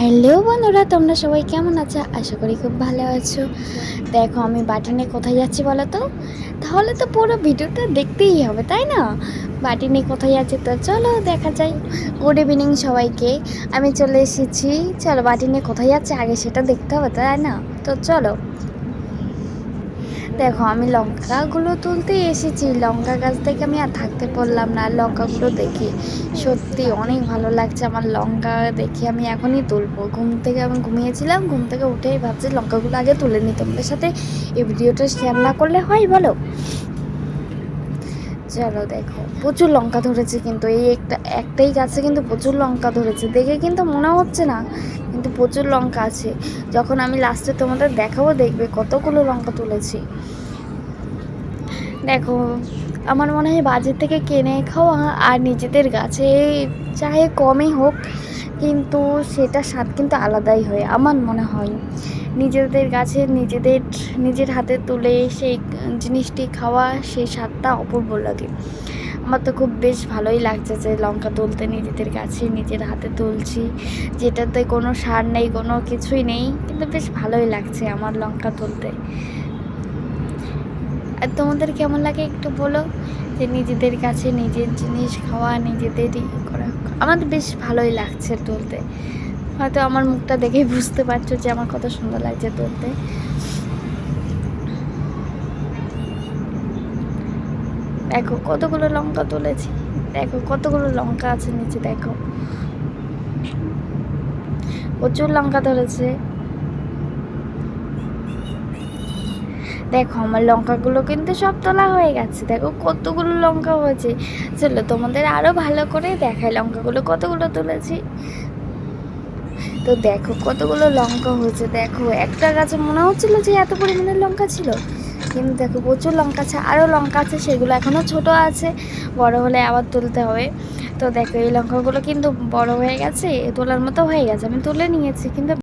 Hello বন্ধুরা, তোমরা সবাই কেমন আছো? আশা করি খুব ভালো আছো। দেখো আমি বাটি নিয়ে কোথায় যাচ্ছি বলো তো? তাহলে তো পুরো ভিডিওটা দেখতেই হবে, তাই না? বাটি নিয়ে কোথায় যাচ্ছি তো চলো দেখা যাই। গুড ইভিনিং সবাইকে। আমি চলে এসেছি। চলো বাটি নিয়ে কোথায় যাচ্ছে আগে সেটা দেখতে হবে, তাই না? তো চলো। দেখো আমি লঙ্কাগুলো তুলতেই এসেছি। লঙ্কা গাছ থেকে আমি আর থাকতে পারলাম না। লঙ্কাগুলো দেখি সত্যি অনেক ভালো লাগছে। আমার লঙ্কা দেখে আমি এখনই তুলবো। আমি ঘুমিয়েছিলাম, ঘুম থেকে উঠেই ভাবছি লঙ্কাগুলো আগে তুলে নিই। তোমাদের সাথে এই ভিডিওটা শেয়ার না করলে হয় বলো? চলো দেখো প্রচুর লঙ্কা ধরেছে, কিন্তু এই একটাই গাছে কিন্তু প্রচুর লঙ্কা ধরেছে। দেখে কিন্তু মনে হচ্ছে না, কিন্তু প্রচুর লঙ্কা আছে। যখন আমি লাস্টে তোমাদের দেখাবো দেখবে কতগুলো লঙ্কা তুলেছি। দেখো আমার মনে হয় বাজার থেকে কিনে খাওয়া আর নিজেদের গাছে চাহে কমই হোক, কিন্তু সেটা স্বাদ কিন্তু আলাদাই হয় আমার মনে হয়। নিজেদের গাছে নিজের হাতে তুলে সেই জিনিসটি খাওয়া, সেই স্বাদটা অপূর্ব লাগে। আমার তো খুব বেশ ভালোই লাগছে যে লঙ্কা তুলতে নিজেদের গাছে নিজের হাতে তুলছি, যেটাতে কোনো সার নেই, কোনো কিছুই নেই, কিন্তু বেশ ভালোই লাগছে আমার লঙ্কা তুলতে। আর তোমাদের কেমন লাগে একটু বলো, যে নিজেদের কাছে নিজের জিনিস খাওয়া, নিজেদেরই করা। আমার বেশ ভালোই লাগছে তুলতে। হয়তো আমার মুখটা দেখেই বুঝতে পারছো যে আমার কত সুন্দর লাগছে তুলতে। দেখো কতগুলো লঙ্কা তুলেছি, দেখো কতগুলো লঙ্কা আছে নিচে, দেখো প্রচুর লঙ্কা ধরেছে। দেখো আমার লঙ্কাগুলো কিন্তু সব তোলা হয়ে গেছে। দেখো কতগুলো লঙ্কা হয়েছে। চলো তোমাদের আরও ভালো করে দেখাই লঙ্কাগুলো কতগুলো তুলেছি। তো দেখো কতগুলো লঙ্কা হয়েছে। দেখো একটা গাছে মনে হচ্ছিল যে এত পরিমাণে লঙ্কা ছিল, কিন্তু দেখো প্রচুর লঙ্কা আছে, আরও লঙ্কা আছে, সেগুলো এখনও ছোট আছে, বড় হলে আবার তুলতে হবে। তো দেখো এই লঙ্কাগুলো কিন্তু বড় হয়ে গেছে, তোলার মতো হয়ে গেছে, আমি তুলে নিয়েছি, কিন্তু